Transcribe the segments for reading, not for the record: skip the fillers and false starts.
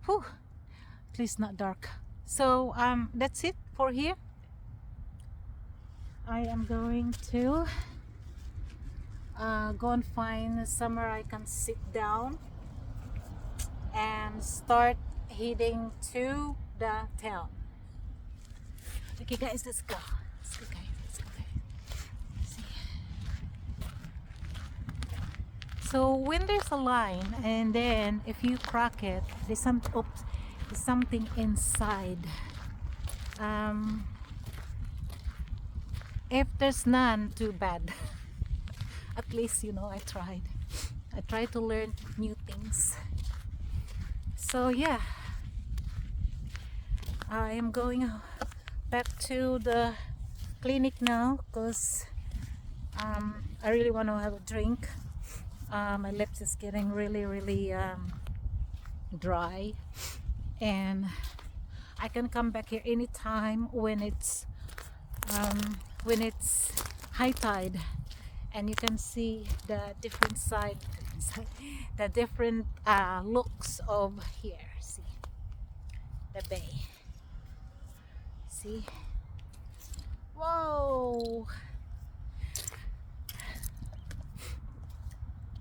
Whew, at least not dark. So that's it for here. I am going to go and find somewhere I can sit down and start heading to the town. Okay guys, let's go. Let's go guys. Let's go guys. See. So when there's a line and then if you crack it, there's something inside. Um, if there's none, too bad. At least I tried. I tried to learn new things. So yeah, I am going back to the clinic now because I really want to have a drink. My lips is getting really dry, and I can come back here anytime when it's high tide, and you can see the different side, the different looks of here. See the bay. See, whoa,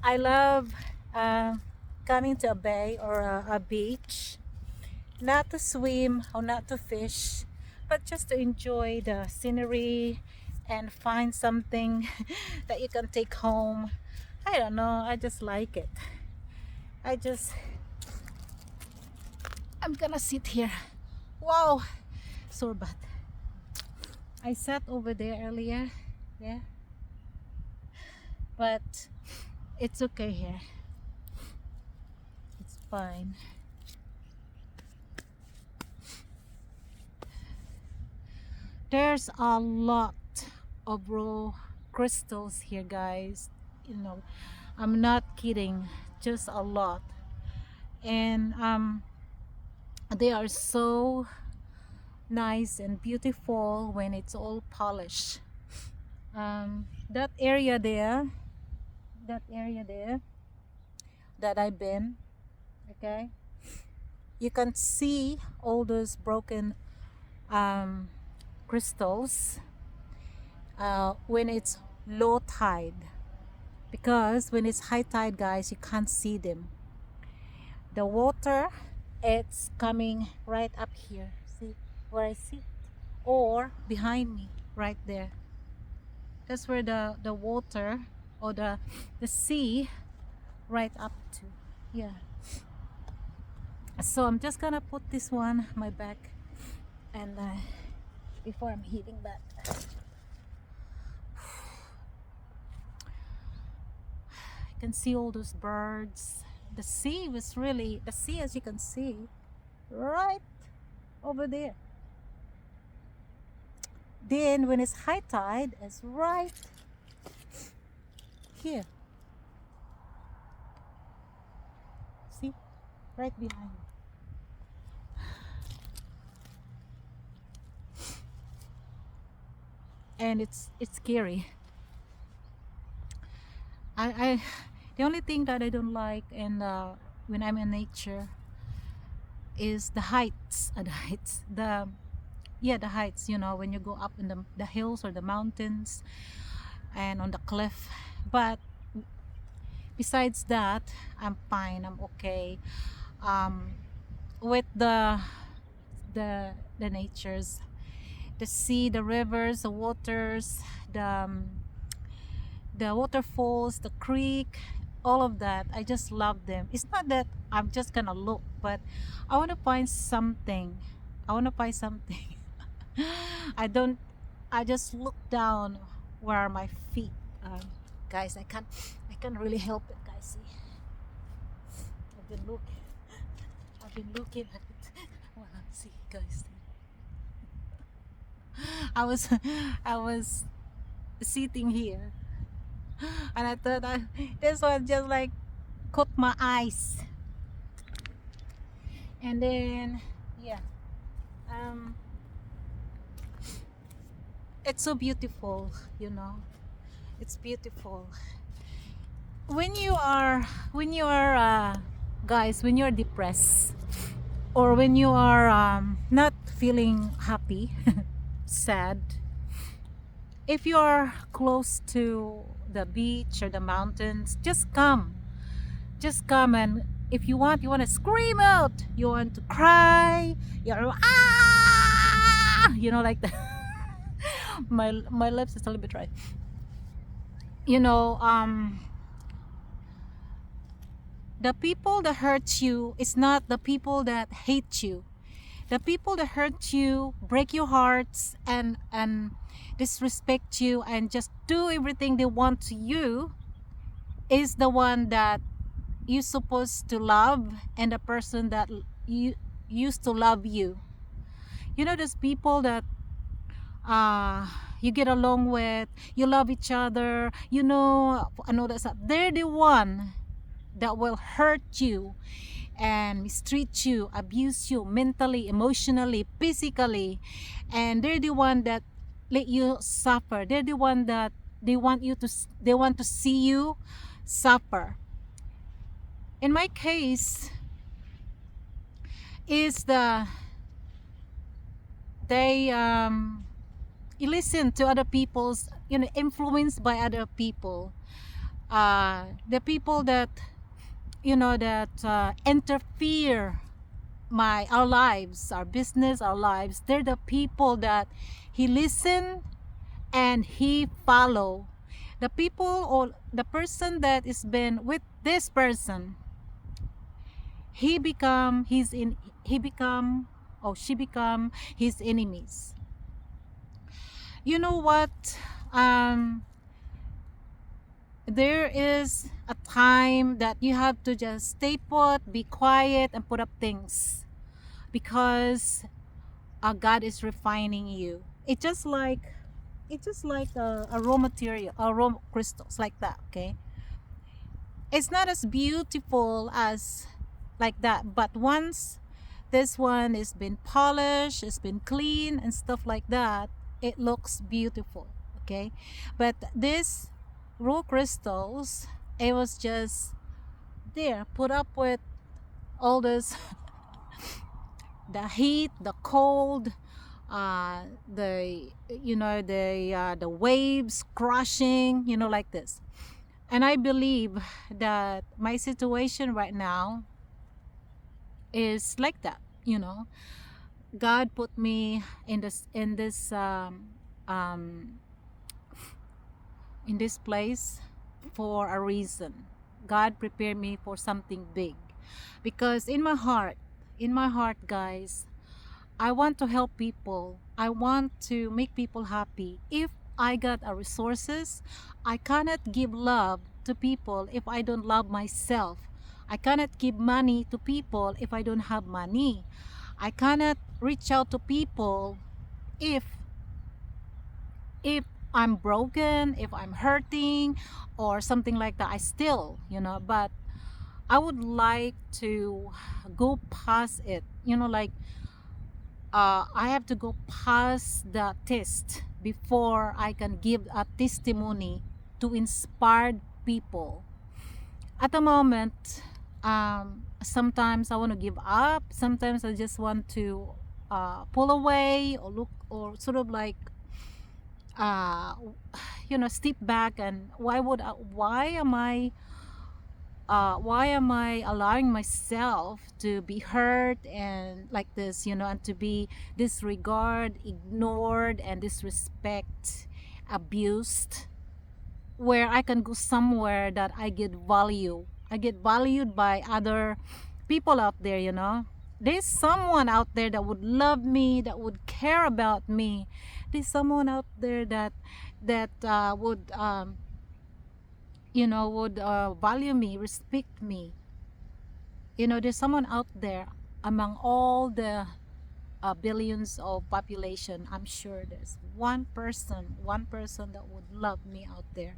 I love coming to a bay or a beach, not to swim or not to fish, but just to enjoy the scenery and find something that you can take home. I don't know, I just like it. I'm gonna sit here. Wow, sore butt. I sat over there earlier, yeah, but it's okay here. It's fine. There's a lot of raw crystals here, guys. I'm not kidding, just a lot. And they are so nice and beautiful when it's all polished. That area there that I've been, okay, you can see all those broken crystals when it's low tide, because when it's high tide, guys, you can't see them. The water, it's coming right up here. See where I sit, or behind me right there. That's where the water or the sea right up to. Yeah, so I'm just gonna put this one my back, and before I'm heading back. I can see all those birds. The sea, as you can see, right over there. Then when it's high tide, it's right here. See, right behind me. And it's scary. I the only thing that I don't like when I'm in nature is the heights. The heights, when you go up in the hills or the mountains and on the cliff. But besides that, I'm fine, I'm okay with the natures, the sea, the rivers, the waters, the waterfalls, the creek, all of that. I just love them. It's not that I'm just gonna look, but I want to find something. I just look down where are my feet. Guys, I can't really help it, guys. See, I've been looking at it. Well, see, guys. I was sitting here, and I thought this one just like caught my eyes, and then yeah, it's so beautiful. It's beautiful when you are guys, when you're depressed, or when you are not feeling happy, sad, if you're close to the beach or the mountains, just come, and if you want to scream out, you want to cry, you're like that. My lips is a little bit dry. you know um the people that hurt you is not the people that hate you. The people that hurt you, break your hearts, and disrespect you and just do everything they want to you, is the one that you're supposed to love, and the person that you used to love you. Those people that you get along with, you love each other, and all that stuff. They're the one that will hurt you and mistreat you, abuse you mentally, emotionally, physically, and they're the one that let you suffer. They're the one that they want to see you suffer. In my case, is they you listen to other people's, influenced by other people, the people that interfere our lives, our business, our lives. They're the people that he listen and he follow. The people or the person that has been with this person, he become or she become his enemies. You know what? um there is a time that you have to just stay put, be quiet, and put up things, because God is refining you. It's just like a raw material, a raw crystals, like that. Okay, it's not as beautiful as like that, but once this one is been polished, it's been clean and stuff like that, it looks beautiful. Okay, but this raw crystals, it was just there, put up with all this the heat, the cold, the waves crashing, like this. And I believe that my situation right now is like that. God put me um, in this place for a reason. God prepared me for something big, because in my heart, guys, I want to help people. I want to make people happy. If I got a resources, I cannot give love to people if I don't love myself. I cannot give money to people if I don't have money. I cannot reach out to people if if I'm broken, if I'm hurting or something like that. I still, but I would like to go past it. Like, I have to go past the test before I can give a testimony to inspire people. At the moment, sometimes I want to give up. Sometimes I just want to pull away, or look, or sort of like, uh, step back. And why am I allowing myself to be hurt and like this, and to be disregarded, ignored, and disrespect, abused, where I can go somewhere that I get value. I get valued by other people out there. There's someone out there that would love me, that would care about me. There's someone out there that would value me, respect me. There's someone out there among all the billions of population. I'm sure there's one person that would love me out there,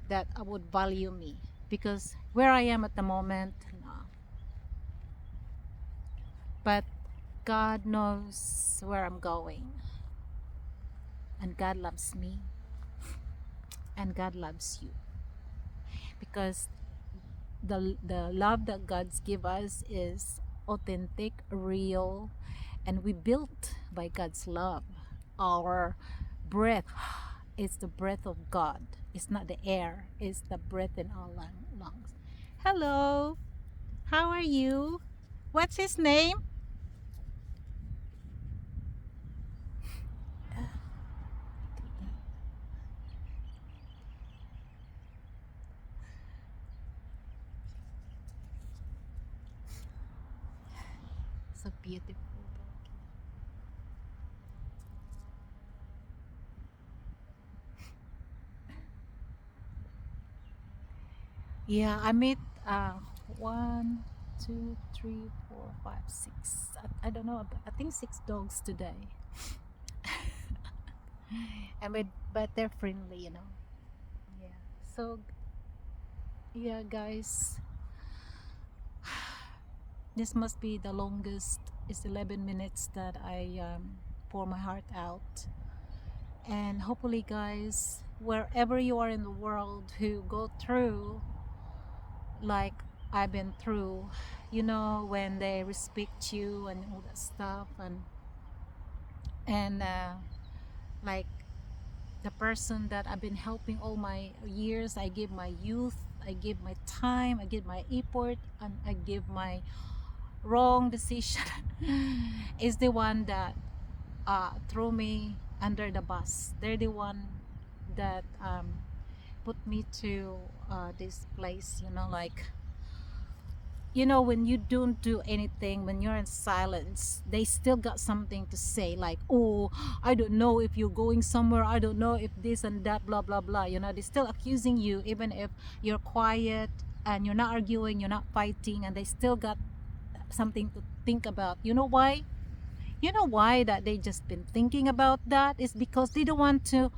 that would value me, because where I am at the moment, no. But God knows where I'm going, and God loves me, and God loves you, because the love that God's give us is authentic, real, and we built by God's love. Our breath is the breath of God. It's not the air, it's the breath in our lungs. Hello, how are you? What's his name? So beautiful. Yeah, I met one, two, three, four, five, six. I don't know, but I think six dogs today. And but they're friendly, you know. Yeah. So yeah, guys, this must be the longest. It's 11 minutes that I pour my heart out. And hopefully, guys, wherever you are in the world who go through like I've been through, you know, when they respect you and all that stuff, and like the person that I've been helping all my years, I give my youth, I give my time, I give my effort, and I give my wrong decision is the one that throw me under the bus. They're the one that put me to this place, you know, like, you know, when you don't do anything, when you're in silence, they still got something to say, like, oh, I don't know if you're going somewhere, I don't know if this and that, blah blah blah, you know. They're still accusing you even if you're quiet and you're not arguing, you're not fighting, and they still got something to think about. You know why? You know why that they just been thinking about that is because they don't want to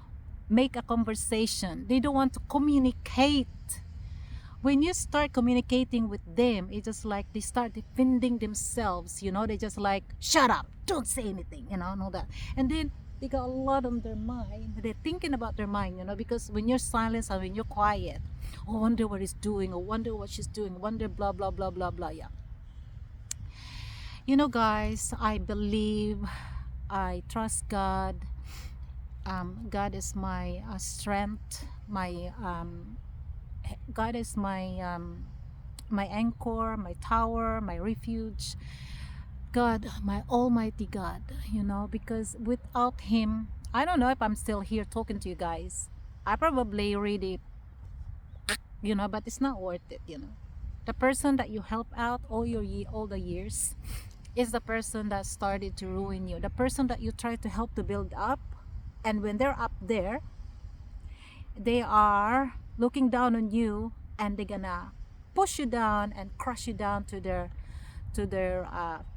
make a conversation, they don't want to communicate. When you start communicating with them, it's just like they start defending themselves, you know. They just like, shut up, don't say anything, you know, and all that. And then they got a lot on their mind, they're thinking about their mind, you know, because when you're silent and when you're quiet, oh, wonder what he's doing, or wonder what she's doing, wonder blah blah blah blah blah. Yeah, you know, guys, I believe, I trust God. God is my strength, my God is my anchor, my tower, my refuge. God, my almighty God, you know, because without him, I don't know if I'm still here talking to you guys. I probably really, you know, but it's not worth it, you know. The person that you help out all the years is the person that started to ruin you. The person that you try to help to build up, and when they're up there, they are looking down on you, and they're gonna push you down and crush you down to their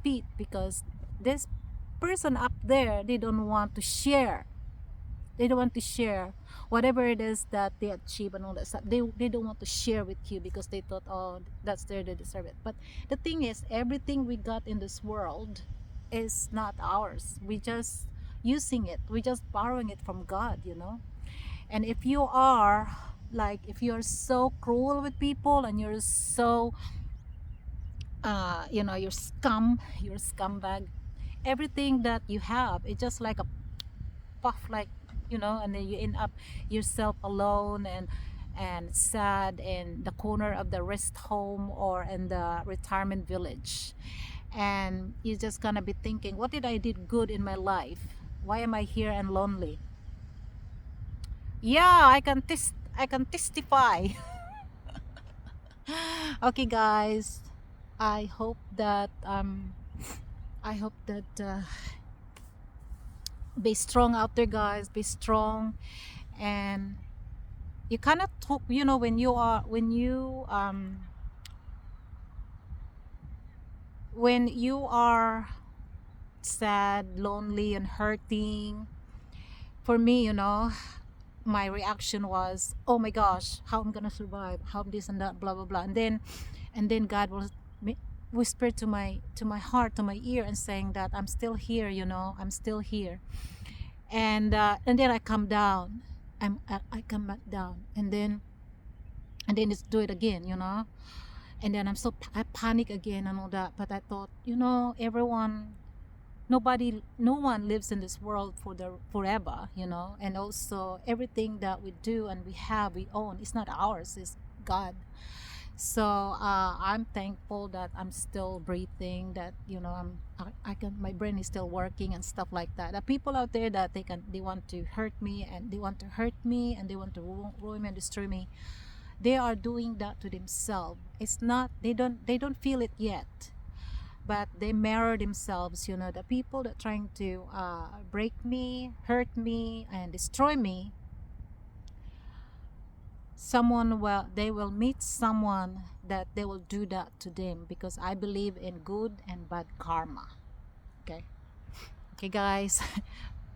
feet, because this person up there, they don't want to share, they don't want to share whatever it is that they achieve and all that stuff. They don't want to share with you because they thought, oh, that's there, they deserve it. But the thing is, everything we got in this world is not ours. We just using it, we just borrowing it from God, you know. And if you are like, if you're so cruel with people and you're so you know, you're a scumbag, everything that you have, it's just like a puff, like, you know, and then you end up yourself alone and sad in the corner of the rest home or in the retirement village, and you're just gonna be thinking, what did I did good in my life? Why am I here and lonely? Yeah, I can testify. Okay, guys, I hope that I hope that be strong out there, guys, be strong. And you cannot talk, you know, when you are sad, lonely, and hurting. For me, you know, my reaction was, oh my gosh, how I'm gonna survive, how this and that, blah blah blah. And then God will whisper to my heart, to my ear, and saying that I'm still here, you know, I'm still here. And then I come down, I come back down, and then it's do it again, you know. And then I panic again and all that. But I thought, you know, everyone, no one lives in this world for the forever, you know. And also everything that we do and we own, it's not ours, it's God. So I'm thankful that I'm still breathing, that you know I can, my brain is still working and stuff like that. The people out there that they want to hurt me, and they want to hurt me, and they want to ruin me and destroy me, they are doing that to themselves. It's not, they don't feel it yet, but they mirror themselves. You know, the people that trying to break me, hurt me, and destroy me, someone, well, they will meet someone that they will do that to them, because I believe in good and bad karma. Okay, okay guys.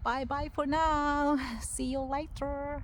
Bye bye for now. See you later.